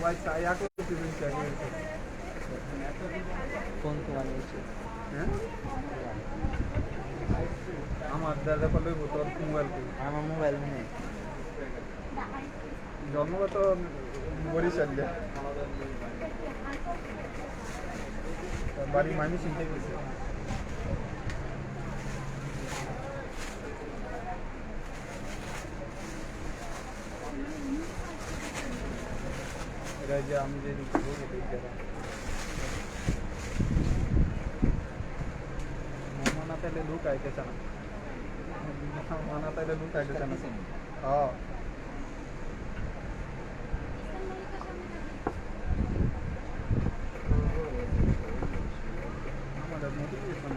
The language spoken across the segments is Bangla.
সবাই চাই আগে কোন তোমার হচ্ছে হ্যাঁ আমার দাদা বলে তোর মোবাইল আমার মোবাইল নেই জন্মগত বরিশাল বাড়ি মাইমি চিনতে গেছে এটা যে আমি যে মানা তাইলে লুক আইতেছে না মানা তাইলে লুক আইতেছে না হ্যাঁ আমাদের মোটিভেশন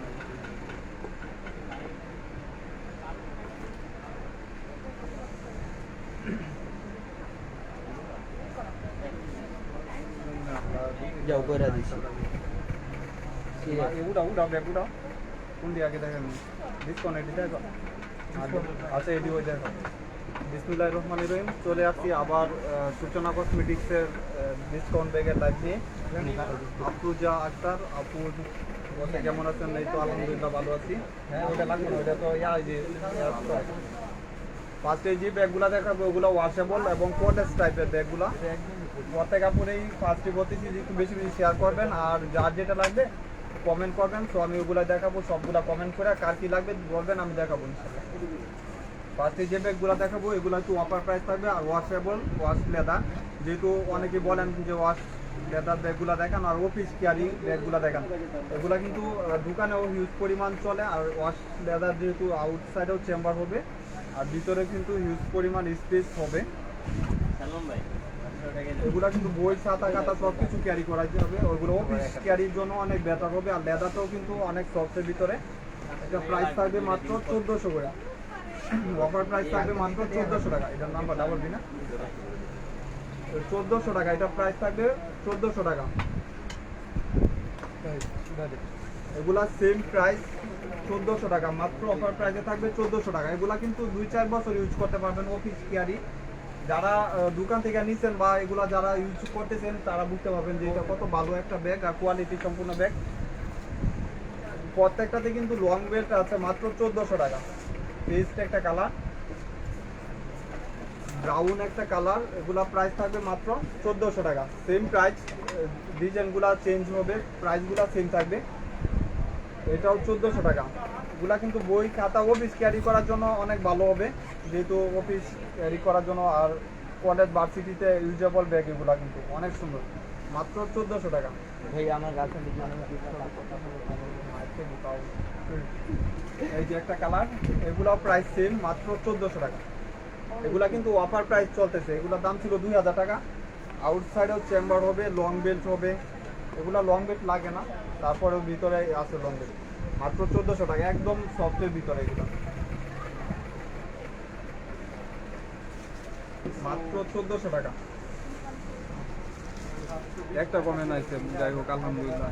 যাও কইরা দিছি উড়া কোন দিয়ে আগে দেখেন ডিসকাউন্ট দেখো আচ্ছা এটি ওই দেখো বিসমিল্লাহির রহমানির রহিম চলে আসছি আবার সূচনা কসমেটিক্সের ডিসকাউন্ট ব্যাগের লাইভ নিয়ে আফরুজা আক্তার আপু বসে কেমন আছেন এই তো আলহামদুলিল্লাহ ভালো আছি হ্যাঁ ওইটা লাগবে না ওইটা তো যে ফার্স্টে যে ব্যাগগুলো দেখাবো ওগুলো ওয়াশেবল এবং কোটেজ টাইপের ব্যাগগুলো প্রত্যেক কাপড়েই ফার্স্টে বলতেছি যে একটু বেশি বেশি শেয়ার করবেন আর যার যেটা লাগবে কমেন্ট করবেন সো আমি ওগুলো দেখাবো সবগুলো কমেন্ট করে কার কী লাগবে বলবেন আমি দেখাবো ইনশাআল্লাহ ফার্স্টে যে ব্যাগগুলো দেখাবো এগুলো একটু অফার প্রাইস থাকবে আর ওয়াশেবল ওয়াশ লেদার যেহেতু অনেকে বলেন যে ওয়াশ লেদার ব্যাগগুলো দেখান আর অফিস ক্যারি ব্যাগগুলো দেখান এগুলো কিন্তু দোকানেও হিউজ পরিমাণ চলে আর ওয়াশ লেদার যেহেতু আউটসাইডেও চেম্বার হবে আর ভিতরে কিন্তু হিউজ পরিমাণ স্পেস হবে এগুলা কিন্তু বই ছাতা খাতা সব কিছু ক্যারি করাইতে হবে ওইগুলো অফিস ক্যারির জন্য অনেক বেটার হবে আর লেদারটাও কিন্তু অনেক সফটের ভিতরে এটা প্রাইস থাকবে মাত্র 1400 করে অফার প্রাইস থাকবে মাত্র 1400 টাকা এটার নাম্বার ডাবল বি না 1400 টাকা এটা প্রাইস থাকবে 1400 টাকা এগুলা সেম প্রাইস 1400 টাকা মাত্র অফার প্রাইসে থাকবে 1400 টাকা এগুলা কিন্তু 2-4 বছর ইউজ করতে পারবেন অফিস ক্যারি যারা দোকান থেকে নিচ্ছেন বা এগুলা যারা ইউজ করতেছেন তারা বুঝতে পারবেন যে এটা কত ভালো একটা ব্যাগ আর কোয়ালিটি সম্পূর্ণ ব্যাগ প্রত্যেকটাতে কিন্তু লং বেল্ট আছে মাত্র 1400 টাকা পেস্ট একটা কালার ব্রাউন একটা কালার এগুলা প্রাইস থাকবে মাত্র 1400 টাকা সেম প্রাইস ডিজাইনগুলা চেঞ্জ হবে প্রাইসগুলা সেম থাকবে এটাও 1400 টাকা এগুলা কিন্তু বই খাতা অফিস ক্যারি করার জন্য অনেক ভালো হবে যেহেতু অফিস ক্যারি করার জন্য আর কলেজ ভার্সিটিতে ইউজেবল ব্যাগ এগুলা কিন্তু অনেক সুন্দর মাত্র 1400 টাকা ভাই আমার গাছে এই যে একটা কালার এগুলাও প্রাইস সেম মাত্র 1400 টাকা এগুলা কিন্তু অফার প্রাইস চলতেছে এগুলোর দাম ছিল 2000 টাকা আউটসাইডেও চেম্বার হবে লং বেল্ট হবে এগুলা লং বেল্ট লাগে না তারপরেও ভিতরে আছে লং বেল্ট মাত্র 1400 টাকা একদম সফটের ভিতরে এগুলো মাত্র 1400 টাকা একটা কমেন্ট আছে যাই হোক আলহামদুলিল্লাহ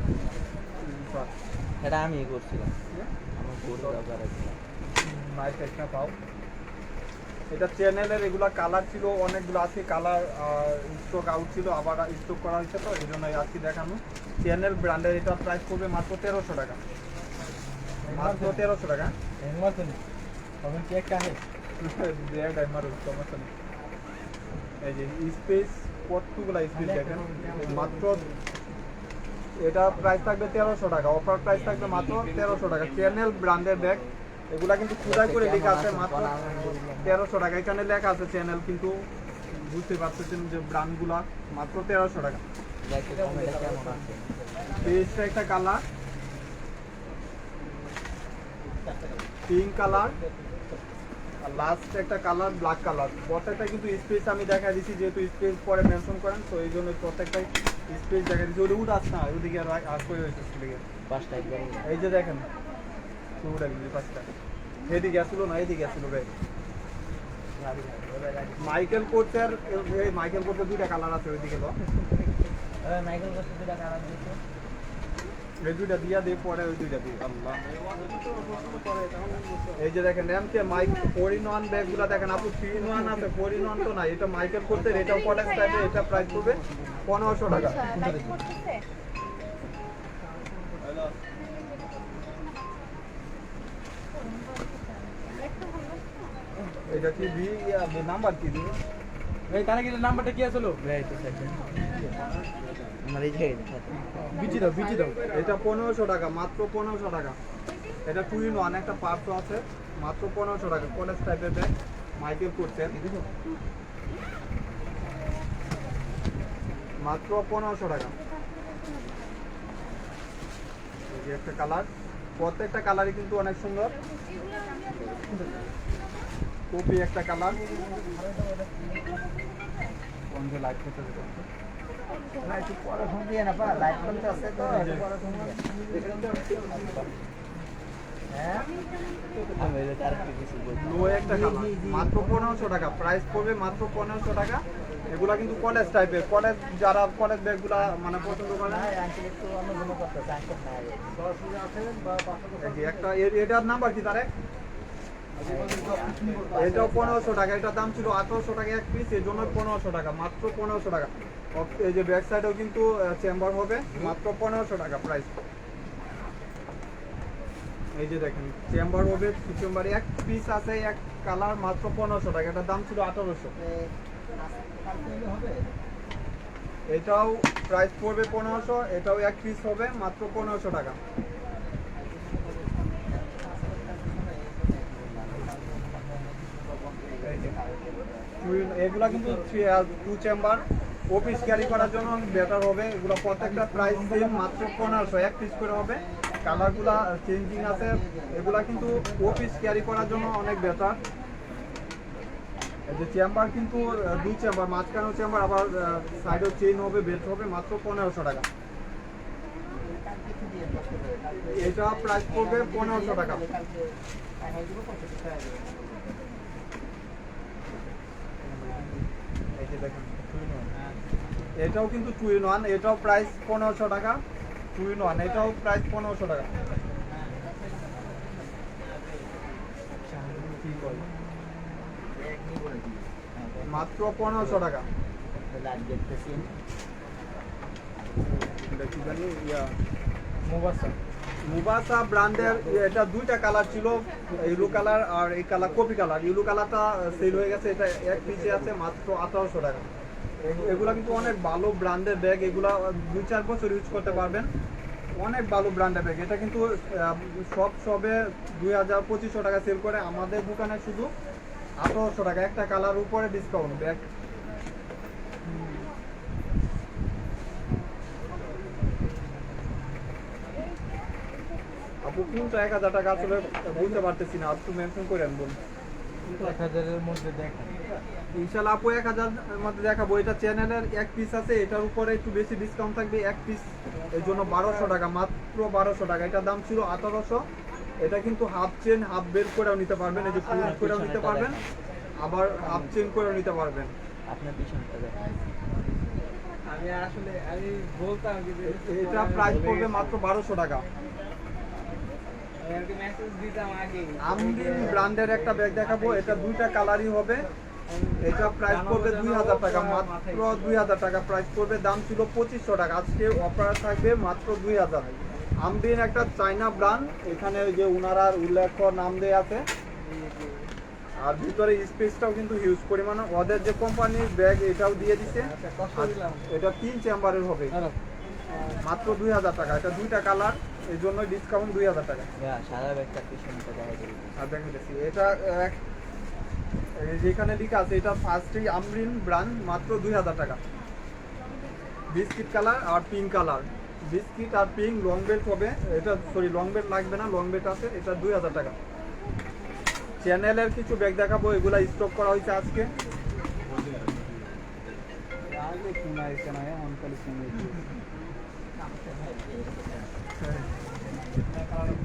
এটা আমি করছিলাম আমার কোর্স দরকার আছে নাইস একটা পাও এটা চ্যানেলের এগুলা কালার ছিল অনেকগুলো আছে কালার স্টক আউট ছিল আবার স্টক করা হয়েছে তো এই জন্য আজকে দেখানো চ্যানেল ব্র্যান্ডের এটা প্রাইস পড়বে মাত্র 1300 টাকা মাত্র 1300 টাকা এই যে স্পেস কতগুলো স্পেস দেখেন মাত্র এটা প্রাইস থাকবে 1300 টাকা অফার প্রাইস থাকবে মাত্র 1300 টাকা চ্যানেল ব্র্যান্ডের ব্যাগ এগুলা কিন্তু খোদাই করে লেখা আছে মাত্র 1300 টাকা এখানে লেখা আছে চ্যানেল কিন্তু বুঝতে পারছেন যে ব্র্যান্ডগুলা মাত্র 1300 টাকা পেজটা একটা কালার পিঙ্ক কালার আর লাস্ট একটা কালার ব্ল্যাক কালার প্রত্যেকটা কিন্তু স্পেস আমি দেখা দিচ্ছি যেহেতু স্পেস পরে মেনশন করেন তো এই জন্য প্রত্যেকটাই স্পেস দেখা দিচ্ছি ওটা উঠ আসছে না ওইদিকে আসবে এই যে দেখেন এদিকে আসলো না এদিকে আসলো ভাই মাইকেল কোর্সের মাইকেল কোর্সের দুইটা কালার আছে ওইদিকে তো মাইকেল কোর্সের দুইটা কালার দিয়েছে এই দুইটা দিয়া দিয়ে পরে ওই দুইটা দিয়ে আল্লাহ এই যে দেখেন এমকে মাইক 4-in-1 ব্যাগগুলো দেখেন আপু 3-in-1 আছে 4-in-1 তো না এটা মাইকেল কোর্সের এটা কলেজ টাইপের এটা প্রাইস পড়বে 1500 টাকা। লাইট করতেছে এটা কি বি নাম্বার কি দিই? এই কানে কি নাম্বারটা কি আসলো? রাইট সাইড আমার এই জায়গায় বিচি দাও বিচি দাও। এটা 1500 টাকা, মাত্র 1500 টাকা। এটা 2 in 1 একটা পার্টস আছে, মাত্র 1500 টাকা। কলেজ টাইপের ব্যাগ, মাইকেল করছেন, মাত্র 1500 টাকা। এই যে একটা কালার, প্রত্যেকটা কালারই কিন্তু অনেক সুন্দর। কপি একটা কালার, কোন যে লাইট করতে দিতে না একটু পরে ফোন দিয়ে না পা লাইট করতে আছে তো একটু পরে ফোন দিয়ে হ্যাঁ আমি এটা তার কিছু বলছি লো একটা কালার, মাত্র 1500 টাকা। প্রাইস পড়বে মাত্র 1500 টাকা। এগুলা কিন্তু কলেজ টাইপের, কলেজ যারা কলেজ ব্যাগগুলা মানে পছন্দ করে না। আঙ্কেল একটু অন্য কোনো করতেছে আঙ্কেল নাই এই যে একটা এটার নাম্বার কি তারে? এটাও 1500 টাকা। এটার দাম ছিল 1800 টাকা এক পিস, এর জন্য 1500 টাকা, মাত্র 1500 টাকা। এই যে ব্যাক সাইডেও কিন্তু চেম্বার হবে, মাত্র 1500 টাকা প্রাইস। এই যে দেখেন চেম্বার হবে, চেম্বার এক পিস আছে, এক কালার, মাত্র 1500 টাকা। এটার দাম ছিল 1800। এটাও প্রাইস পড়বে 1500, এটাও এক পিস হবে, মাত্র 1500 টাকা। এগুলা কিন্তু 2 চেম্বার অফিস ক্যারি করার জন্য বেটার হবে। এগুলো প্রত্যেকটা প্রাইস সেম, মাত্র 1500, এক পিস করে হবে। কালারগুলা চেঞ্জিং আছে। এগুলা কিন্তু অফিস ক্যারি করার জন্য অনেক বেটার। এই যে চেম্বার কিন্তু 2 চেম্বার, মাঝখানেও চেম্বার, আবার সাইডেও চেইন হবে, বেল্ট হবে, মাত্র 1500 টাকা। এটা প্রাইস পড়বে 1500 টাকা। এই যে দেখেন এটাও কিন্তু 2 in 1, এটাও প্রাইস 1500 টাকা। 2 in 1, এটাও প্রাইস 1500 টাকা। মাত্র 1500 টাকা। লাইট দেখতেছি এটা কি জানি মুবাসা ব্র্যান্ডের। এটা দুইটা কালার ছিল, ইয়েলো কালার আর এই কালার কপি কালার। ইয়েলো কালারটা সেল হয়ে গেছে, এটা এক পিসে আছে, মাত্র 1800 টাকা। এগুলা কিন্তু অনেক ভালো ব্র্যান্ডের ব্যাগ, এগুলা 2-4 বছর ইউজ করতে পারবেন। অনেক ভালো ব্র্যান্ডের ব্যাগ। এটা কিন্তু সবে 2000-2500 টাকা সেল করে, আমাদের দোকানে শুধু 1800 টাকা। একটা কালার উপরে ডিসকাউন্ট ব্যাগ। আপু কোনটা 1000 টাকা আসলে বলতে পারতেছি না, একটু মেনশন করেন বলুন। 1000 এর মধ্যে দেখা ইনশাআল্লাহ আপু 1000 এর মধ্যে দেখাবো। এটা চ্যানেলের এক পিস আছে, এটার উপরে একটু বেশি ডিসকাউন্ট থাকবে, এক পিস এর জন্য 1200 টাকা, মাত্র 1200 টাকা। এটার দাম ছিল 1800। এটা কিন্তু হাফ চেন হাফ বের করেও নিতে পারবেন, এই যে ফুল করেও নিতে পারবেন, আবার হাফ চেন করেও নিতে পারবেন। আপনার পিছনটা দেখেন আমি বলতাম কি যে এটা প্রাইস পড়বে মাত্র 1200 টাকা। আমি মেসেজ দিতাম আগে আমরিন ব্র্যান্ডের একটা ব্যাগ দেখাবো, এটা দুইটা কালারই হবে। এটা প্রাইস পড়বে 2000 টাকা, মাত্র 2000 টাকা প্রাইস পড়বে। দাম ছিল 2500 টাকা, আজকে অফার থাকবে মাত্র 2000। আমরিন একটা চাইনা ব্র্যান্ড, এখানে যে উনারার উল্লেখ নাম দেয়া আছে, আর ভিতরে স্পেসটাও কিন্তু হিউজ পরিমাণ। ওদের যে কোম্পানির ব্যাগ এটাও দিয়ে দিছে। এটা 3 চেম্বারের হবে, মাত্র 2000 টাকা। এটা দুইটা কালার, এই জন্য ডিসকাউন্ট 2000 টাকা। সাদা ব্যাগটা পিছনটা দেখা যাবে আর দেখাচ্ছি এটা যেখানে লেখা আছে, এটা ফার্স্টই আমরিন ব্র্যান্ড, মাত্র 2000 টাকা। বিস্কিট কালার আর পিঙ্ক কালার, বিস্কিট আর পিঙ্ক লং বেল্ট হবে। এটা সরি লং বেল্ট লাগবে না, লং বেল্ট আছে। এটা 2000 টাকা। চ্যানেলের কিছু ব্যাগ দেখাবো, এগুলা স্টক করা হয়েছে আজকে।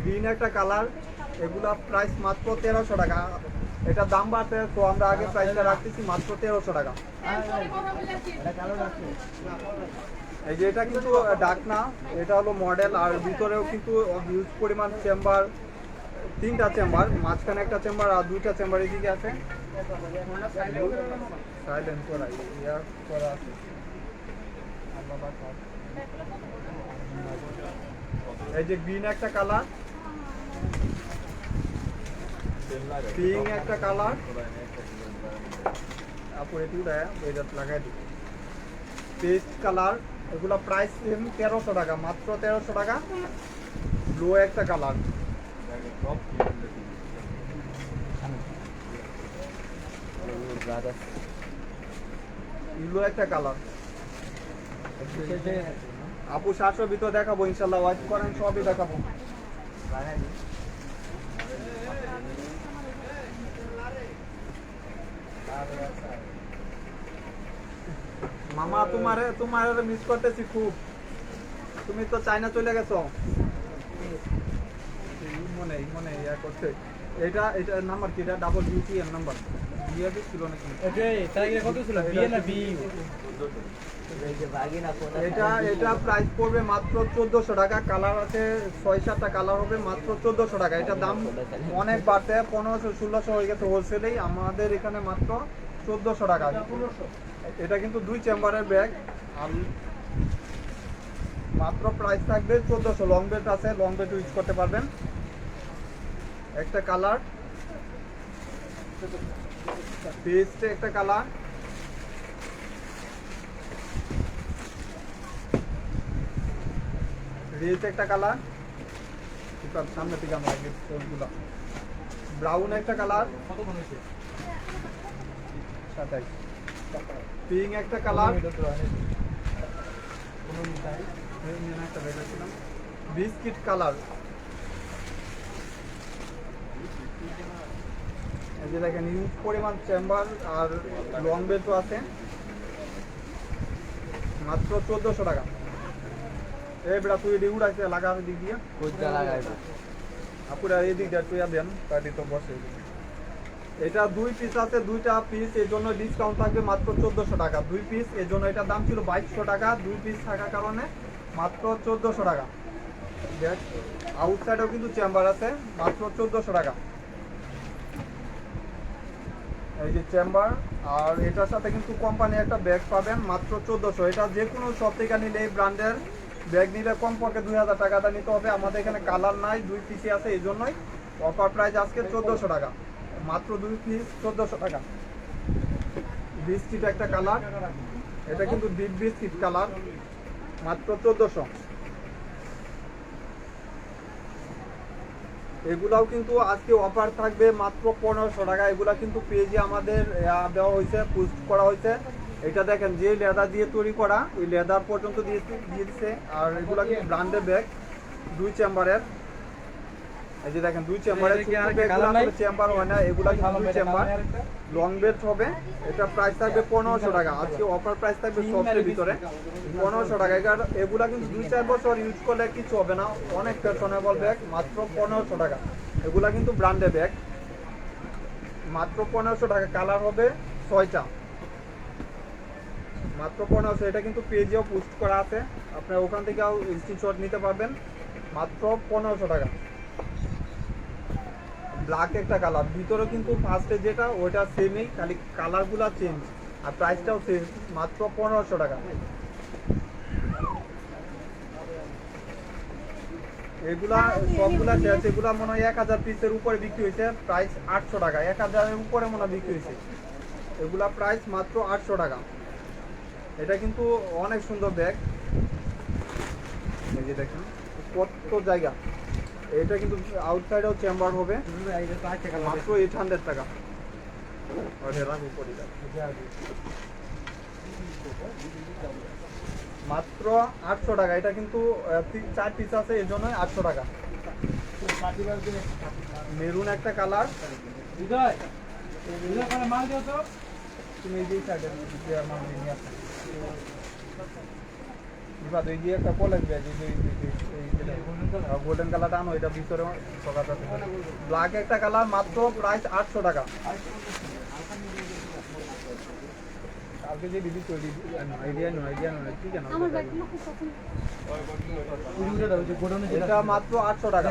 গ্রিন একটা কালার, এগুলা প্রাইস মাত্র 1300 টাকা। এটা দাম বাড়তে, তো আমরা আগে প্রাইসটা রাখতেছি মাত্র 1300 টাকা। এটা কালো আছে এই যে এটা কিন্তু ডাকনা, এটা হলো মডেল, আর ভিতরেও কিন্তু হিউজ পরিমাণ চেম্বার, 3টা চেম্বার, মাঝখানে একটা চেম্বার আর 2টা চেম্বার এদিকে আছে। সাইলেন্ট করা আছে। এই যে গ্রিন একটা কালার, পিঙ্ক একটা কালার, আপু এটি এটা লাগাই দিই। পেস্ট কালার, এগুলো প্রাইস সেম 1300 টাকা, মাত্র 1300 টাকা। ব্লু একটা কালার, ইউলো একটা কালার। আপু 700 ভিতর দেখাবো ইনশাল্লাহ, ওয়াইট করেন সবই দেখাবো। মামা তোমারে মিস করতেছি খুব, তুমি তো চায়না চলে গেছো। মনে ইয়া করছে। এটা নাম্বার কি? এটা ডাবল বিউটিএম নাম্বার, বিয়ে ছিল নাকি? কত ছিল? বিয়ে না বি? এটা প্রাইস পড়বে মাত্র 1400 টাকা। কালার আছে 6-7টা কালার হবে, মাত্র 1400 টাকা। এটা দাম অনেক বাড়তে 1500-1600 হয়ে গেছে হোলসেলেই, আমাদের এখানে মাত্র 1400 টাকা। এটা কিন্তু 2 চেম্বারের ব্যাগ, আর মাত্র প্রাইস থাকবে 1400। লং বেল্ট আছে, লং বেল্ট ইউজ করতে পারবেন। একটা কালার, পেস্টে একটা কালার, রেড একটা কালার, সামনে থেকে আমরা ওইগুলো ব্রাউন একটা কালার, পিঙ্ক একটা কালার, বিস্কিট কালার। এই যে দেখেন ইউজ পরিমাণ চেম্বার আর লং বেল্টও আছে, মাত্র 1400 টাকা। এই বেড়া তুই এটি উড়াইছে লাগাবে দিক দিয়ে, আপুরা এই দিক দিয়ে তুই দেন তাই তো বসে। এটা 2 পিস আছে, 2টা পিস, এর জন্য ডিসকাউন্ট থাকবে মাত্র 1400 টাকা। 2 পিস, এর জন্য এটা দাম ছিল 2200 টাকা, 2 পিস থাকার কারণে মাত্র 1400 টাকা। দেখ আউটসাইডেও কিন্তু চেম্বার আছে, মাত্র 1400 টাকা। এই যে চেম্বার, আর এটার সাথে কিন্তু কোম্পানি একটা ব্যাগ পাবেন মাত্র 1400। এটা যে কোনো শপ থেকে নিলে, এই ব্র্যান্ডের ব্যাগ নিলে কমপক্ষে 2000 টাকাটা নিতে হবে। আমাদের এখানে কালার নাই, 2 পিসই আছে, এই জন্যই অফার প্রাইস আজকে 1400 টাকা, মাত্র 2 পিস 1400 টাকা। বিস্কিট একটা কালার, এটা কিন্তু ডিপ বিস্কিট কালার, মাত্র 1400। এগুলাও কিন্তু আজকে অফার থাকবে মাত্র 1500 টাকা। এগুলা কিন্তু পেজে আমাদের দেওয়া হয়েছে, পোস্ট করা হয়েছে। এটা দেখেন যে লেদার দিয়ে তৈরি করা, ওই লেদার পর্যন্ত দিয়ে দিচ্ছে। আর এগুলা কিন্তু ব্র্যান্ডের ব্যাগ, 2 চেম্বারের। এই যে দেখেন 2 চেম্বারের, চেম্বার হয় না, এগুলা কিন্তু 2 চেম্বার। লং বেল্ট হবে, এটা প্রাইস থাকবে 1500 টাকা। আজকে অফার প্রাইস থাকবে সবচেয়ে ভিতরে 1500 টাকা। এগুলা কিন্তু 2-4 বছর ইউজ করলে কিছু হবে না, অনেক ফ্যাশনেবল ব্যাগ, মাত্র 1500 টাকা। এগুলা কিন্তু ব্র্যান্ডের ব্যাগ, মাত্র 1500 টাকা। কালার হবে 6টা, মাত্র 1500। এটা কিন্তু পেজেও পোস্ট করা আছে, আপনারা ওখান থেকেও স্ক্রিনশট নিতে পারবেন, মাত্র 1500 টাকা। ব্ল্যাক একটা কালার, ভিতরে কিন্তু ফার্স্টে যেটা ওইটা সেমই, খালি কালারগুলো চেঞ্জ, আর প্রাইসটাও সেম, মাত্র 1500 টাকা। এগুলা সবগুলা শেষ, এগুলা মনে হয় 1000 পিসের উপরে বিক্রি হয়েছে, প্রাইস 800 টাকা। 1000-এর উপরে মনে হয় বিক্রি হয়েছে, এগুলা প্রাইস মাত্র 800 টাকা। এটা কিন্তু অনেক সুন্দর ব্যাগ, এই যে দেখেন কত জায়গা। এটা কিন্তু আউটসাইডেও চেম্বার হবে, মাত্র 800 টাকা। মাত্র 800 টাকা। এটা কিন্তু 4 পিস আছে, এর জন্য 800 টাকা। মেরুন একটা কালার, তুমি এই যে সাইডে মাল নিয়ে আসো। একটা কলেজ ব্যাগ, গোল্ডেন কালারটা আনো, এটা ভিতরে ব্ল্যাক একটা কালার, মাত্র প্রাইস 800 টাকা। কালকে যে দিদি তৈরি আইডিয়া নয় কি কেন, এটা মাত্র 800 টাকা।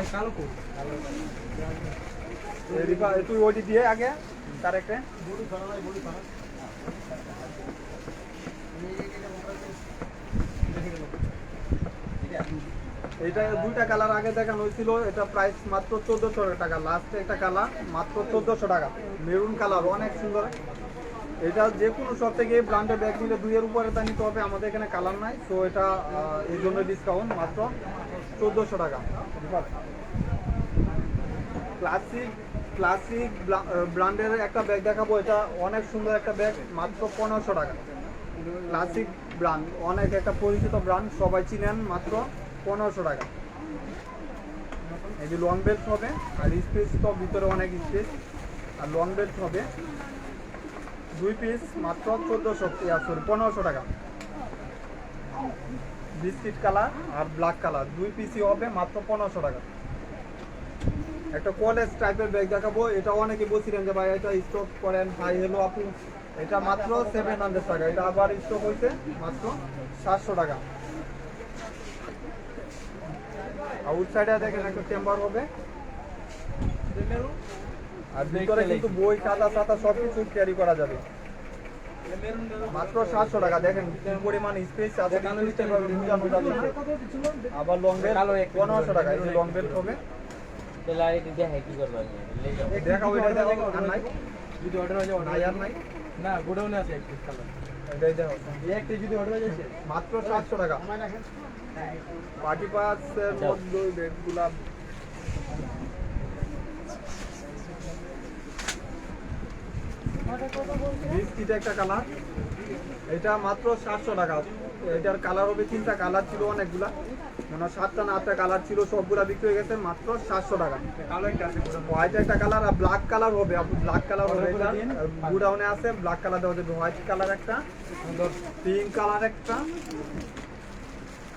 তুই ওইটি দিয়ে আগে কারেক্টে। এটা দুইটা কালার আগে দেখানো হয়েছিল, এটা প্রাইস মাত্র 1400 টাকা। লাস্টে একটা কালার মাত্র 1400 টাকা, মেরুন কালার, অনেক সুন্দর। এটা যে কোনো সব থেকে ব্র্যান্ডের ব্যাগ নিলে 2 এর উপরে তা নিতে হবে, আমাদের এখানে কালার নাই, সো এটা এই জন্য ডিসকাউন্ট মাত্র 1400 টাকা। ক্লাসিক ব্র্যান্ডের একটা ব্যাগ দেখাবো, এটা অনেক সুন্দর একটা ব্যাগ, মাত্র 1500 টাকা। ক্লাসিক ব্র্যান্ড, অনেক একটা পরিচিত ব্র্যান্ড, সবাই চিনেন, মাত্র 1500 টাকা। এই যে লং বেল্ট হবে, আর স্পেস তো ভিতরে অনেক স্পেস, আর লং বেল্ট হবে 2 পিস মাত্র 1500 টাকা। বিস্কিট কালার আর ব্ল্যাক কালার 2 পিসই হবে মাত্র 1500 টাকা। একটা কলেজ টাইপের ব্যাগ দেখাবো, এটা অনেকে বলছিলেন যে ভাই এটা স্টক করেন, হাই হ্যালো আপু, এটা মাত্র 700 টাকা। এটা আবার স্টক হয়েছে মাত্র 700 টাকা। আউটসাইডে দেখেন একটা চেম্বার হবে, আর ভিতরে কিন্তু বই খাতা ছাতা সব কিছু ক্যারি করা যাবে, মাত্র 700 টাকা। দেখেন কি পরিমাণ স্পেস আছে, বোঝানো যাচ্ছে না। আবার লং বেল্ট 1500 টাকা। এই যে লং বেল্ট হবে, তাহলে আর এটা দেখে কি করবো আমি? দেখাও, এটা দেখাও, আর নাই, যদি অর্ডার হয়ে যায় নাই আর নাই, না গোডাউনে আছে এক পিস কালার, এটাই দেখাও, একটা যদি অর্ডার হয়ে যাচ্ছে মাত্র 700 টাকা। পার্টি পাসের মধ্যে ব্যাগগুলা বিস্কিট একটা কালার, এটা মাত্র 700 টাকা। এটার কালার হবে 3টা কালার ছিল, অনেকগুলা, মানে 7টা না 8টা কালার ছিল, সবগুলা বিক্রি হয়ে গেছে মাত্র 700 টাকা। কালো একটা আছে হোয়াইট একটা কালার আর ব্ল্যাক কালার হবে, ব্ল্যাক কালার হবে, এটা গুডাউনে আছে, ব্ল্যাক কালার দেওয়া যাবে, হোয়াইট কালার একটা, পিঙ্ক কালার একটা,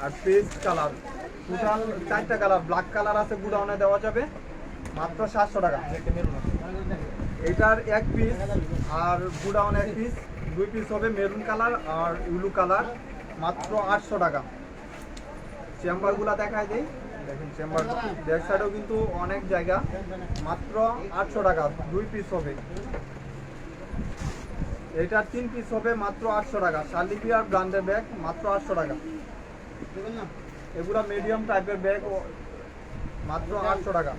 আর পেস্ট কালার, টোটাল 4টা কালার। ব্ল্যাক কালার আছে, গুডাউনে দেওয়া যাবে মাত্র 700 টাকা। এটার 1 পিস আর গুডাউন 1 পিস, 2 পিস হবে মেরুন কালার আর ইউলু কালার, মাত্র 800 টাকা। চেম্বারগুলা দেখায় দেই, দেখেন চেম্বার ব্যাক সাইডেও কিন্তু অনেক জায়গা, মাত্র 800 টাকা। 2 পিস হবে, এটা 3 পিস হবে মাত্র 800 টাকা। শার্লিপিয়ার ব্র্যান্ডের ব্যাগ মাত্র 800 টাকা। এগুলা মিডিয়াম টাইপের ব্যাগ মাত্র 800 টাকা।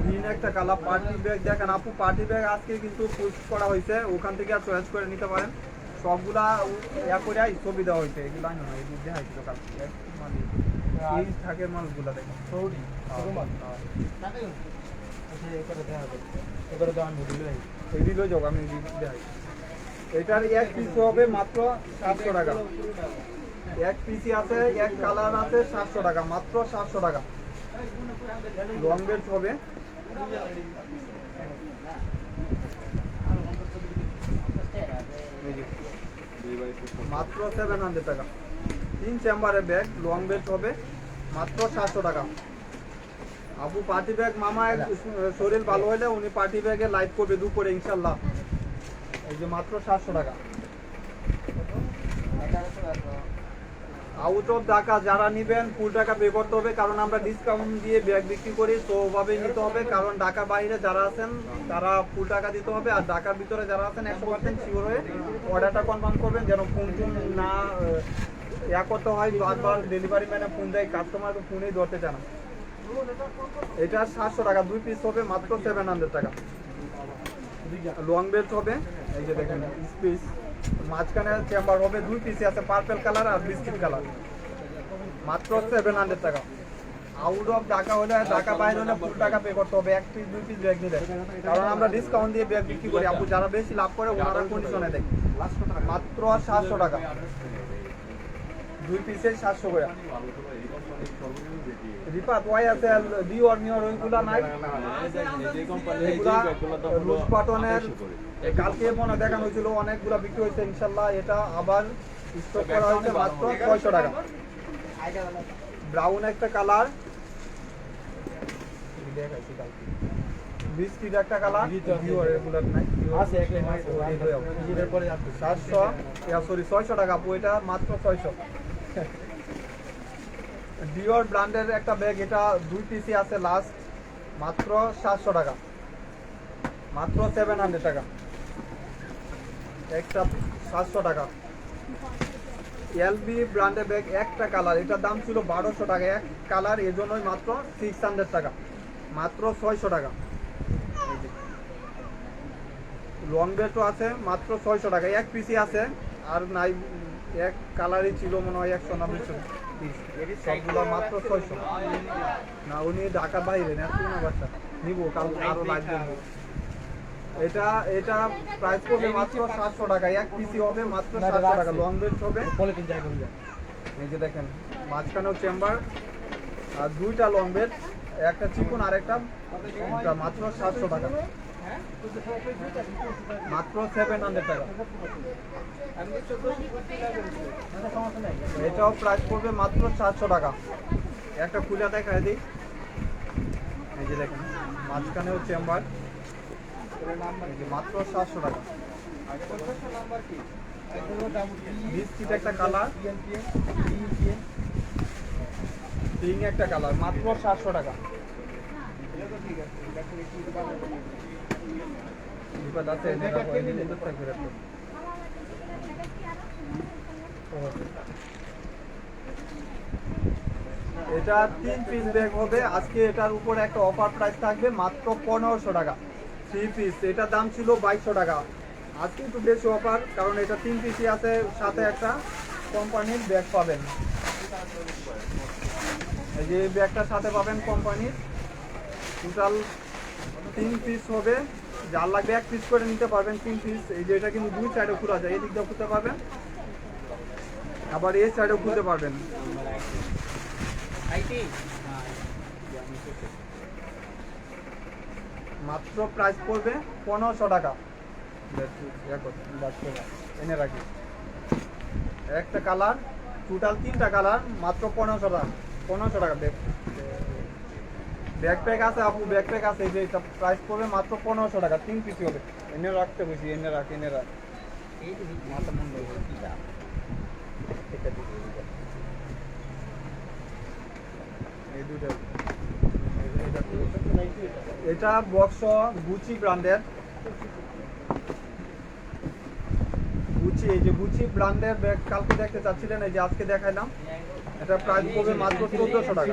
গ্রিন একটা কালার পার্টি ব্যাগ দেখেন আপু, পার্টি ব্যাগ আজকে কিন্তু পোস্ট করা হয়েছে, ওখান থেকে আর চয়েস করে নিতে পারেন। সবগুলা ইয়া করে ছবি দেওয়া হয়েছে, এগুলা না এই দেখাইছিল কালকে, মানে এই থাকে মানুষগুলা দেখেন সৌদি এবারে তো আমি দিলে এই দিল যোগ আমি দেখাই। এটার 1 পিস হবে মাত্র 700 টাকা। 1 পিসি আছে, 1 কালার আছে, 700 টাকা, মাত্র 700 টাকা। লং বেল্ট হবে, মাত্র 700 টাকা। 3 চেম্বারের ব্যাগ, লং বেল্ট হবে মাত্র 700 টাকা। আপু পার্টি ব্যাগ, মামা শরীর ভালো হলে উনি পার্টি ব্যাগে লাইভ করবে দুপুরে ইনশাল্লাহ। এই যে মাত্র 700 টাকা। আউট অফ ঢাকা যারা নিবেন ফুল টাকা পে করতে হবে, কারণ আমরা ডিসকাউন্ট দিয়ে ব্যাগ বিক্রি করি, তো ওভাবেই নিতে হবে। কারণ ঢাকার বাইরে যারা আছেন তারা ফুল টাকা দিতে হবে, আর ঢাকার ভিতরে যারা আছেন 100% শিওর হয়ে অর্ডারটা কনফার্ম করবেন, যেন ফোন না ইয়া করতে হয়। বারবার ডেলিভারি ম্যানে ফোন দেয়, কাস্টমারকে ফোনেই ধরতে চান। এটা 700 টাকা। 2 পিস হবে মাত্র 700 টাকা। লং বেল্ট হবে, এই যে দেখেন স্পেস, মাঝখানে চেম্বার হবে, 2 পিসে আছে, পার্পল কালার আর বিস্কিট কালার, মাত্র 700 টাকা। আউট অফ ঢাকা হলে, ঢাকা বাইরে হলে ফুল টাকা পে করতে হবে 1 পিস 2 পিস ব্যাগ নিলে, কারণ আমরা ডিসকাউন্ট দিয়ে ব্যাগ বিক্রি করি। আপু যারা বেশি লাভ করে ওনারা কন্ডিশনে দেয়, মাত্র 700 টাকা। 2 পিসে 700 করে। রিপাত ওয়াই আছে, ডিওর নিওর ওইগুলা নাই, এগুলা লুজ বাটনের কালকে মনে দেখানো হয়েছিল, অনেকগুলা বিক্রি হয়েছে ইনশাল্লাহ। এটা আবার স্টক করা হয়েছে মাত্র 600 টাকা। ব্রাউন একটা কালার, দেখাইছি কালকে, বিস্কিট একটা কালার, ডিওর রেগুলার নাই আছে একটা মাছ এর পরে 700, সরি 600 টাকা আপু, এটা মাত্র 600। ডিওর ব্র্যান্ডের একটা ব্যাগ, এটা 2 পিসি আছে লাস্ট, মাত্র 700 টাকা, মাত্র 700 টাকা। একটা 700 টাকা। এলবি ব্র্যান্ডের ব্যাগ একটা কালার, এটার দাম ছিল 1200 টাকা এক কালার, এর জন্যই মাত্র 600 টাকা, মাত্র 600 টাকা। লং বেল্টও আছে মাত্র 600 টাকা, এক পিসি আছে আর নাই, এক কালারই ছিল মনে হয় 190 পিস, সবগুলো মাত্র 600। না উনি ঢাকার বাইরে না, শুনে বাচ্চা নিবো কাল আরো লাগবে। এটা এটা প্রাইস পড়বে মাত্র 700 টাকা, এক পিসি হবে মাত্র 700 টাকা, লং বেল্ট হবে। পলিথিন যাই করি যায়। এই যে দেখেন মাঝখানেও চেম্বার আর দুইটা লং বেল্ট, একটা চিকন আর একটা মাত্র 700 টাকা, মাত্র 700 টাকা। এটাও প্রাইস পড়বে মাত্র 400 টাকা। একটা খুলে দেখায় দিই, এই যে দেখেন মাঝখানেও চেম্বার, মাত্র 700 টাকা। বিস্কিট একটা কালার, পিঙ্ক একটা কালার, মাত্র 700 টাকা। বিপদ আছে এনে রাখো, এনে নিতে থাকবে রাখো। এটা 3 পিস ব্যাগ হবে, আজকে এটার উপরে একটা অফার প্রাইস থাকবে মাত্র 1500 টাকা 3 পিস। এটার দাম ছিল 2200 টাকা, আজকে একটু বেশি অফার, কারণ এটা 3 পিসই আছে, সাথে একটা কোম্পানির ব্যাগ পাবেন। এই যে ব্যাগটার সাথে পাবেন কোম্পানির, টোটাল 3 পিস হবে, যার লাগবে 1 পিস করে নিতে পারবেন 3 পিস। এই যে এটা কিন্তু দুই সাইডে খোলা যায়, এদিক দিয়ে খুলতে পারবেন আবার এই সাইডেও খুলতে পারবেন। মাত্র প্রাইস পড়বে 1500 টাকা। এনে রাখি একটা কালার, টোটাল 3টা কালার, মাত্র 1500 টাকা। 1500 টাকা ব্যাকপ্যাক আছে আপু, ব্যাকপ্যাক আছে, এই যে এটা প্রাইস পড়বে মাত্র 1500 টাকা, 3 পিস হবে। এনে রাখতে বসি, এনে রাখ এনে রাখ। মাথা মন্দ এই দুটো, এটা বক্স গুচি ব্র্যান্ডের, গুচি, এই যে গুচি ব্র্যান্ডের ব্যাগ কালকে দেখতে চাচ্ছিলেন, এই যে আজকে দেখাইলাম। এটা প্রাইস পড়বে মাত্র 1400 টাকা,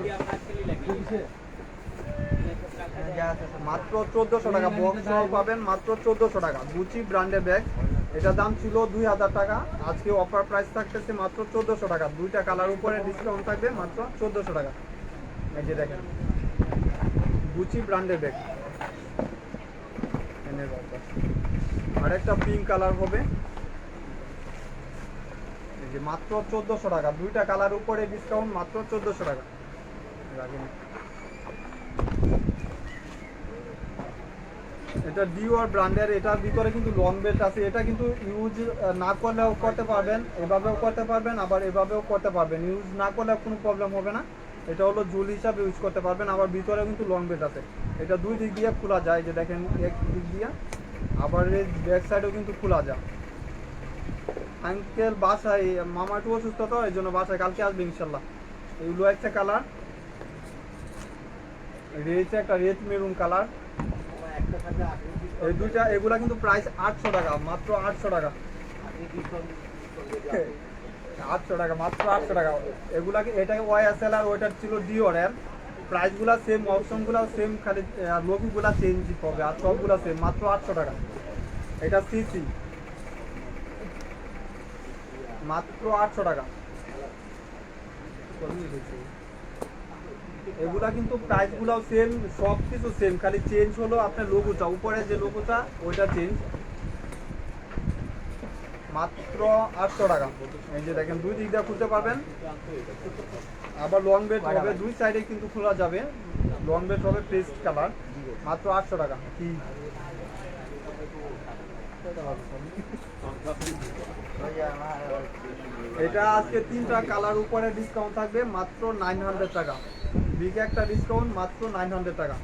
মাত্র 1400 টাকা। বক্স পাবেন মাত্র 1400 টাকা, গুচি ব্র্যান্ডের ব্যাগ। এটার দাম ছিল 2000 টাকা, আজকে অফার প্রাইস থাকতেছে মাত্র 1400 টাকা। দুইটা কালার উপরে ডিসকাউন্ট থাকবে, মাত্র 1400 টাকা। এই যে দেখেন গুচি ব্র্যান্ডের ব্যাগ, আর একটা পিঙ্ক কালার হবে, এই যে মাত্র 1400 টাকা। দুইটা কালার উপরে ডিসকাউন্ট, মাত্র 1400 টাকা। এটা ডিওর ব্র্যান্ডের, এটার ভিতরে কিন্তু লং বেল্ট আছে। এটা কিন্তু ইউজ না করলেও করতে পারবেন, এভাবেও করতে পারবেন, আবার এভাবেও করতে পারবেন। ইউজ না করলেও কোনো প্রবলেম হবে না, এটা হলো জুল হিসাবে ইউজ করতে পারবেন। আবার ভিতরে কিন্তু লং বেল্ট আছে, এটা দুই দিক দিয়ে খোলা যায়, যে দেখেন এক দিক দিয়ে, আবার এই ব্যাক সাইডেও কিন্তু খোলা যায়। আঙ্কেল বাসায়, মামা একটু অসুস্থ তো, এই জন্য বাসায় কালকে আসবে ইনশাল্লাহ। এইগুলো একটা কালার, রয়েছে একটা রেড মেরুন কালার। এই দুইটা, এগুলা কিন্তু প্রাইস 800 টাকা, মাত্র 800 টাকা, 800 টাকা, মাত্র 800 টাকা। এগুলা কি, এটা ওয়াইএসএল আর ওইটার ছিল ডিওরের, প্রাইসগুলা সেম, অপশনগুলা সেম, খালি লোগোগুলা চেঞ্জ হবে, আর সবগুলা সেম, মাত্র 800 টাকা। এটা সিসি, মাত্র 800 টাকা। এগুলা কিন্তু প্রাইসগুলাও সেম, সব কিছু সেম, খালি চেঞ্জ হলো আপনার লোগোটা, উপরে যে লোগোটা ওইটা চেঞ্জ, মাত্র 800 টাকা। এই যে দেখেন দুই দিক দিয়ে খুলতে পারবেন, আবার লং বেল্ট হবে, দুই সাইডে কিন্তু খোলা যাবে। লং বেল্ট হবে পেস্ট কালার, মাত্র 800 টাকা। কি এটা আজকে 3টা কালার উপরে ডিসকাউন্ট থাকবে, মাত্র 900 টাকা। বিগ একটা ডিসকাউন্ট, মাত্র 900 টাকা।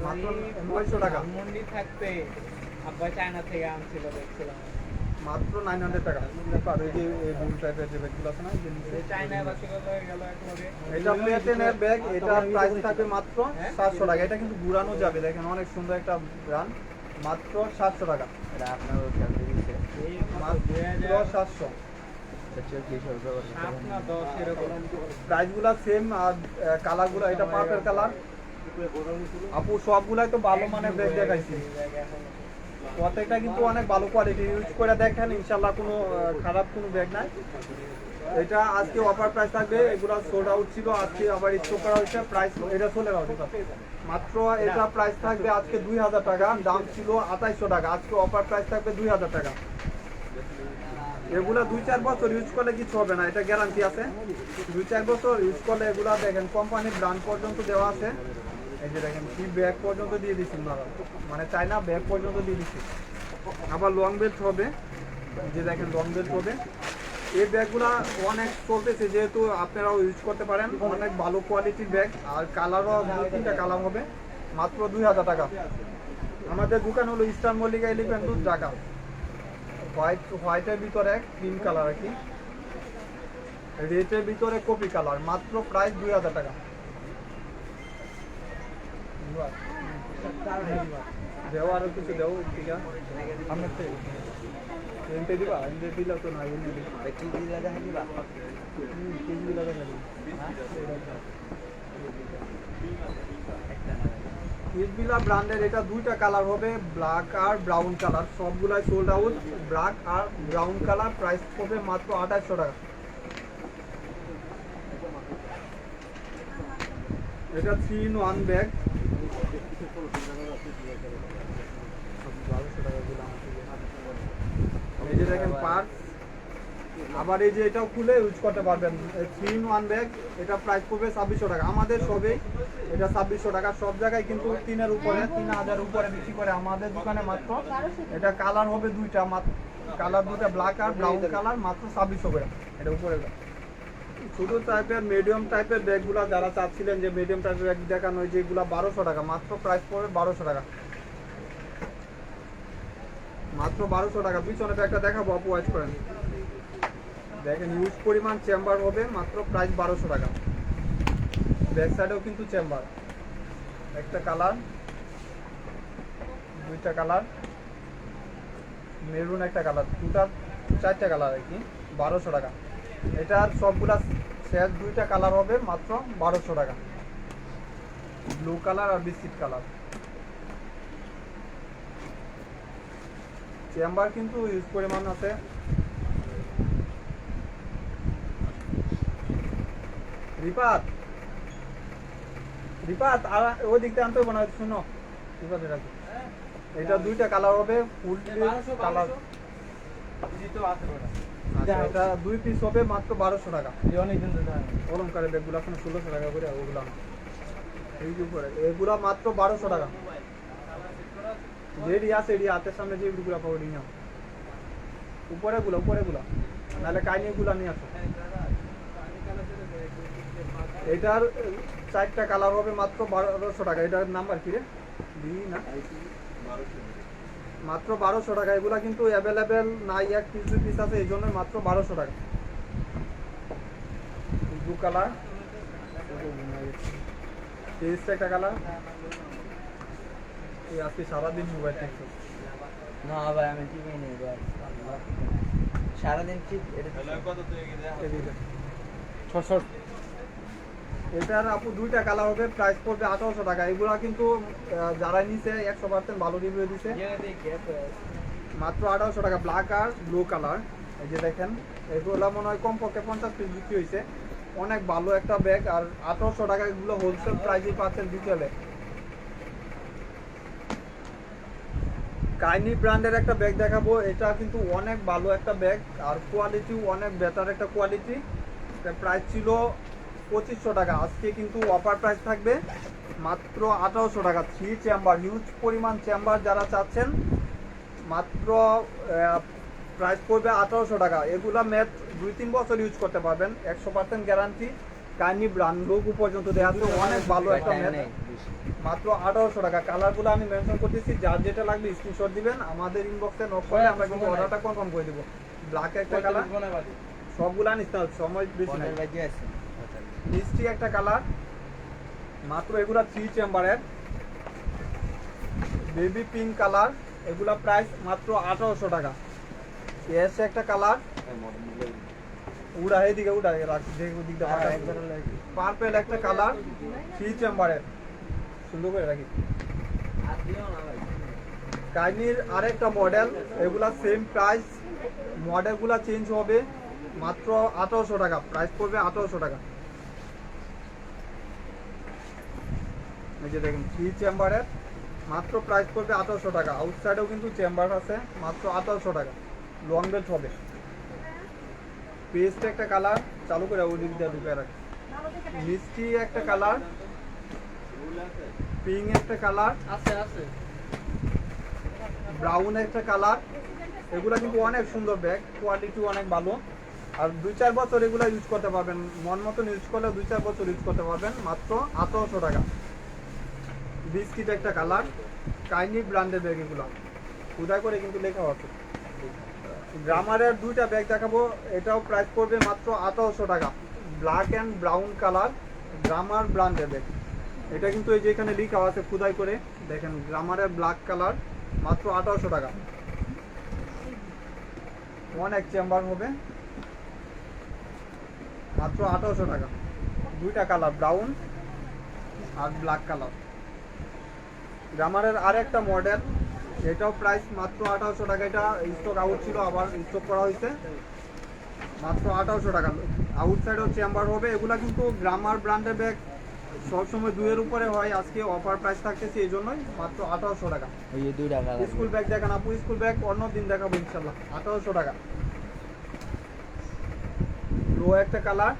মাত্র 900 টাকা, থাকবে আব্বা চায়না থেকে আনছিল, দেখছিলাম মাত্র 900 টাকা। আর এই যে এই বুল টাইপের যে ব্যাগগুলো আছে না, চায়নায় বাসি কত হয়ে গেল একবারে। এটা প্লেটেনের ব্যাগ, এটা প্রাইস থাকবে মাত্র 700 টাকা। এটা কিন্তু ঘুরানো যাবে, দেখেন অনেক সুন্দর একটা ব্র্যান্ড, মাত্র 700 টাকা, এটা আপনার খেলতে দিচ্ছে মাত্র 700। হচ্ছে 200 রুপিয়া করে। 7 না 10 এরকম। প্রাইসগুলো সেম আর কালারগুলো এটা পার্পল কালার। আপু সবগুলাই তো ভালো মানের ব্যাগ দেখাইছি, প্রত্যেকটা কিন্তু অনেক ভালো কোয়ালিটি, ইউজ করে দেখেন ইনশাল্লাহ কোনো খারাপ কোনো ব্যাগ নাই। এটা আজকে অফার প্রাইস থাকবে, এগুলো সোল্ড আউট ছিল, আজকে আবার স্টক করা হয়েছে। প্রাইস এটা চলে আউট মাত্র, এটা প্রাইস থাকবে আজকে 2000 টাকা, দাম ছিল 2800 টাকা, আজকে অফার প্রাইস থাকবে 2000 টাকা। এগুলা 2-4 বছর ইউজ করলে কিছু হবে না, এটা গ্যারান্টি আছে। 2-4 বছর ইউজ করলে এগুলা দেখেন কোম্পানির ব্র্যান্ড পর্যন্ত দেওয়া আছে। এই যে দেখেন কি ব্যাগ পর্যন্ত দিয়ে দিচ্ছি, মানে চাইনা ব্যাগ পর্যন্ত দিয়ে দিচ্ছি। আবার লং বেল্ট হবে, এই যে দেখেন লং বেল্ট হবে। এই ব্যাগগুলা অনেক চলতেছে, যেহেতু আপনারাও ইউজ করতে পারেন, অনেক ভালো কোয়ালিটির ব্যাগ। আর কালারও 2-3টা কালার হবে, মাত্র 2000 টাকা। আমাদের দোকান হলো eastern Mallika elephant road, Dhaka. হোয়াইটের ভিতরে ক্রিম কালার আর কি, রেডের ভিতরে কপি কালার, মাত্র প্রাইস 2000 টাকা। দেও আরো কিছু দেও, ঠিক আছে আমার এনতে দিবা, এনতে দিলে তো না, এনে দিবা কি দিলে দেখা দিবা? কেজি দিলে দেখা দিবা। ইসবিলা ব্র্যান্ডের এটা 2টা কালার হবে, ব্ল্যাক আর ব্রাউন কালার, সবগুলাই সোল্ড আউট। ব্ল্যাক আর ব্রাউন কালার, প্রাইস পড়বে মাত্র 2800 টাকা। এটা 3-in-1 ব্যাগ, 1200 টাকা দিলাম। এই যে দেখেন পার্স, আবার এই যে এটাও খুলে ইউজ করতে পারবেন। 3-in-1 ব্যাগ, এটা প্রাইস পড়বে 2600 টাকা। আমাদের সবে এটা 2600 টাকা, সব জায়গায় কিন্তু 3-এর উপরে, 3000 উপরে বিক্রি করে, আমাদের দোকানে মাত্র এটা কালার হবে 2টা, কালার 2টা ব্ল্যাক আর ব্রাউন কালার, মাত্র 2600 করে। এটা উপরে ছোট টাইপের মিডিয়াম টাইপের ব্যাগগুলো যারা চাচ্ছিলেন যে মিডিয়াম টাইপের ব্যাগ দেখানো, যেগুলো 1200 টাকা, মাত্র প্রাইস পড়বে 1200 টাকা, মাত্র 1200 টাকা। পিছনে ব্যাগটা দেখাবো, আপু ওয়াচ করেন, দেখেন ইউজ পরিমাণ চেম্বার হবে, মাত্র প্রাইস 1200 টাকা। ব্যাক সাইডেও কিন্তু চেম্বার, একটা কালার, 2টা কালার, মেরুন একটা কালার, টোটাল 4টা কালার আর কি, 1200 টাকা। এটার সবগুলা শেষ 2টা কালার হবে, মাত্র 1200 টাকা। ব্লু কালার আর বিস্কিট কালার। চেম্বার কিন্তু ইউজ পরিমাণ আছে। রিপাত রিপাত আর ওই দিকটা আনতে হবে না, শুনো রিপাত, এটা 2টা কালার হবে, ফুল কালার। আচ্ছা, এটা 2 পিস হবে, মাত্র 1200 টাকা। অলঙ্কারের ব্যাগগুলো এখন 1600 টাকা করে, ওগুলো এই যে উপরে এগুলো মাত্র 1200 টাকা। যেডি আছে এডি হাতের সামনে যে এগুলো পাবো, নিয়ে উপরেগুলো নাহলে কাইনিগুলো নিয়ে আসো। এটার 4টা কালার হবে, মাত্র 1200 টাকা। এটার নাম্বার কি রে, না মাত্র 1200 টাকা। এগুলা কিন্তু অ্যাভেলেবেল নাই, এক পিস 2 পিস আছে, এই জন্য মাত্র 1200 টাকা। ব্লু কালার, একটা কালার। এই আজকে সারাদিন মোবাইল দেখছো? না ভাই, আমি টিভি নেই ভাই, সারাদিন ঠিক। এটার আপু 2টা কালার হবে, প্রাইস পড়বে 1800 টাকা। এগুলা কিন্তু যারা নিছে 100% ভালো রিভিউ দিছে, মাত্র 1800 টাকা। ব্ল্যাক আর ব্লু কালার, এই যে দেখেন এগুলো মনে হয় কমপক্ষে 50 পিস বিক্রি হয়েছে, অনেক ভালো একটা ব্যাগ। আর 1800 টাকা এগুলো হোলসেল প্রাইসে পাচ্ছেন বিকেলে। কাইনি ব্র্যান্ডের একটা ব্যাগ দেখাবো, এটা কিন্তু অনেক ভালো একটা ব্যাগ, আর কোয়ালিটিও অনেক বেটার একটা কোয়ালিটি। প্রাইস ছিল 2500 টাকা, আজকে কিন্তু অফার প্রাইস থাকবে মাত্র 1800 টাকা। 3 চেম্বার, হিউজ পরিমাণ চেম্বার যারা চাচ্ছেন, মাত্র প্রাইস পড়বে 1800 টাকা। এগুলা ম্যাথ 2-3 বছর ইউজ করতে পারবেন, 100% গ্যারান্টি। কাইনি ব্র্যান্ড লোগো পর্যন্ত দেওয়া আছে, অনেক ভালো একটা ম্যাথ, মাত্র 1800 টাকা। কালারগুলো আমি মেনশন করতেছি, যার যেটা লাগবে স্ক্রিনশট দিবেন, আমাদের ইনবক্সে নক করলে আমরা কিন্তু অর্ডারটা কনফার্ম করে দেবো। ব্ল্যাক একটা কালার, সবগুলো আনিস না, সময় বেশি নাই। মিষ্টি একটা কালার, মাত্র এগুলা 3 চেম্বারের। বেবি পিঙ্ক কালার, এগুলা প্রাইস মাত্র 1800 টাকা। এস একটা কালার, উড়া এদিকে উড়া রাখছি, দিকটা পার্পেল একটা কালার, 3 চেম্বারের, সুন্দর করে রাখি। কাইনির আরেকটা মডেল, এগুলা সেম প্রাইস, মডেলগুলা চেঞ্জ হবে, মাত্র 1800 টাকা, প্রাইস পড়বে 1800 টাকা। এই যে দেখেন 3 চেম্বারের, মাত্র প্রাইস পড়বে 1800 টাকা। আউটসাইডেও কিন্তু চেম্বার আছে, মাত্র 1800 টাকা। লং বেল্ট হবে। পেস্ট একটা কালার, চালু করে ওই দিক দিয়ে ঢুকে রাখি। মিষ্টি একটা কালার, পিঙ্ক একটা কালার, ব্রাউন একটা কালার। এগুলা কিন্তু অনেক সুন্দর ব্যাগ, কোয়ালিটি অনেক ভালো। আর 2-4 বছর এগুলা ইউজ করতে পারবেন, মন মতন ইউজ করলে 2-4 বছর ইউজ করতে পারবেন, মাত্র 1800 টাকা। বিস্কিট একটা কালার, কাইনি ব্র্যান্ডের ব্যাগ এগুলো, উদয় করে কিন্তু লেখা আছে। গ্রামারের দুইটা ব্যাগ দেখাবো, এটাও প্রাইস পড়বে মাত্র 1800 টাকা। Black and brown colour, grammar ব্র্যান্ডের ব্যাগ। এটা কিন্তু এই যে এখানে লেখা আছে খুদাই করে, দেখেন গ্রামারের ব্ল্যাক কালার, মাত্র 1800 টাকা। অনেক চেম্বার হবে, মাত্র 1800 টাকা। দুইটা কালার, ব্রাউন আর ব্ল্যাক কালার। গ্রামারের আর একটা মডেল, এটাও প্রাইস মাত্র 1800 টাকা। এটা স্টক আউট ছিল, আবার স্টক করা হয়েছে, মাত্র 1800 টাকা। আউটসাইডও চেম্বার হবে। এগুলা কিন্তু গ্রামার ব্র্যান্ডের ব্যাগ সবসময় 2-এর উপরে হয়, আজকে অফার প্রাইস থাকতেছে এই জন্যই মাত্র 1800 টাকা। ওই যে 2 টাকা স্কুল ব্যাগ দেখান আপু, স্কুল ব্যাগ অন্য দিন দেখাবো ইনশাল্লাহ। 1800 টাকা। লো একটা কালার,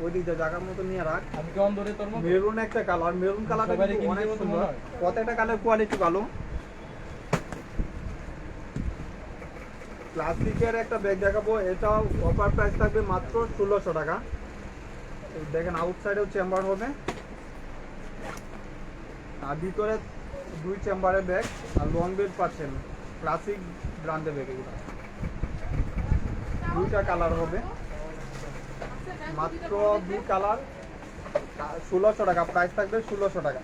ওই দিক দিয়ে জায়গার মতো নিয়ে রাখ। আমি কেমন ধরে তোর মতো? মেরুন একটা কালার, মেরুন কালারটা সবারই কিন্তু কিনতে অনেক মতো সুন্দর, মনে হয়। প্রত্যেকটা কালার কোয়ালিটি ভালো। প্লাস্টিকের একটা ব্যাগ দেখাবো, এটাও অফার প্রাইস থাকবে মাত্র 1600 টাকা। এই দেখেন আউটসাইডেও চেম্বার হবে, আর ভিতরে 2 চেম্বারের ব্যাগ, আর লং বেল্ট পাচ্ছেন, ক্লাসিক ব্র্যান্ডের ব্যাগ এগুলো। দুইটা কালার হবে, মাত্র 2 কালার, 1600 টাকা, প্রাইস থাকবে 1600 টাকা।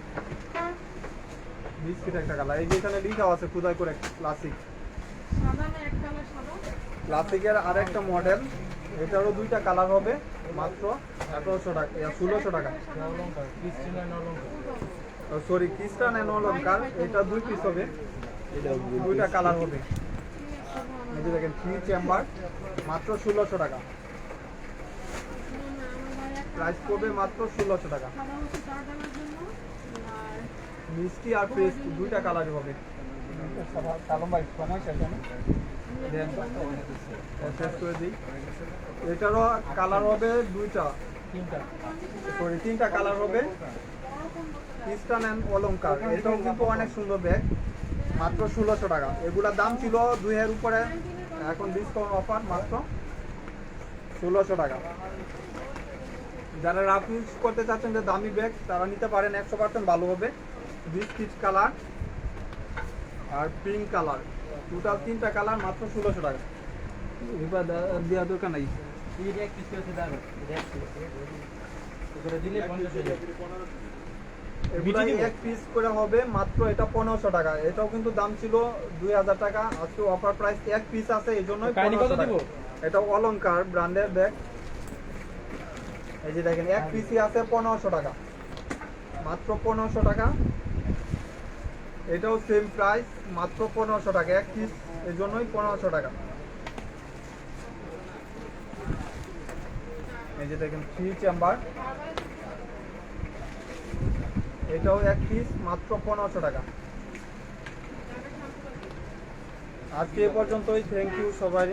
বিস্কিট একটা কালার, এই যে এখানে লেখা আছে খুদাই করে ক্লাসিক। ক্লাসিকের আর একটা মডেল, এটারও 2টা কালার হবে, মাত্র 1800 টাকা, 1600 টাকা। অলংকার, ক্রিস্টিনা অলংকার। সরি, ক্রিস্টান এন্ড অলংকার, এটা 2 পিস হবে, এটা 2টা কালার হবে। এই যে দেখেন 3 চেম্বার, মাত্র 1600 টাকা, প্রাইস পড়বে মাত্র 1600 টাকা। মিষ্টি আর পেস্ট 2টা কালার হবে। সালাম ভাই, সময় শেষ হয় না? দেন শেষ করে দিই। এটারও কালার হবে 2টা, সরি 3টা কালার হবে। ক্রিস্টান এন্ড অলংকার, এটাও কিন্তু অনেক সুন্দর ব্যাগ, মাত্র 1600 টাকা। এগুলোর দাম ছিল 2000 উপরে, এখন ডিসকাউন্ট অফার মাত্র 1600 টাকা। যারা রাফ ইউজ করতে চাচ্ছেন যে দামি ব্যাগ, তারা নিতে পারেন, 100% ভালো হবে। বিস্কিট কালার আর পিঙ্ক কালার, টোটাল 3টা কালার, মাত্র 1600 টাকা। এবার দেওয়া দরকার নাই। এটা এক পিস আছে দাও। এটা এক পিস। করে দিলে 50 হয়ে যাবে। এগুলা এক পিস করে হবে, মাত্র এটা 1500 টাকা। এটাও কিন্তু দাম ছিল 2000 টাকা, আজকে অফার প্রাইস এক পিস আছে, এই জন্যই কাহিনী কত 1500 দিব? টাকা। এটা অলংকার ব্র্যান্ডের ব্যাগ, এই যে দেখেন এক পিসই আছে 1500 টাকা, মাত্র 1500 টাকা। এটাও সেম প্রাইস, মাত্র 1500 টাকা এক পিস, এই জন্যই 1500 টাকা। এই যে দেখেন 3 চেম্বার, এটাও এক পিস, মাত্র 1500 টাকা। আজকে এ পর্যন্তই, থ্যাংক ইউ সবাই।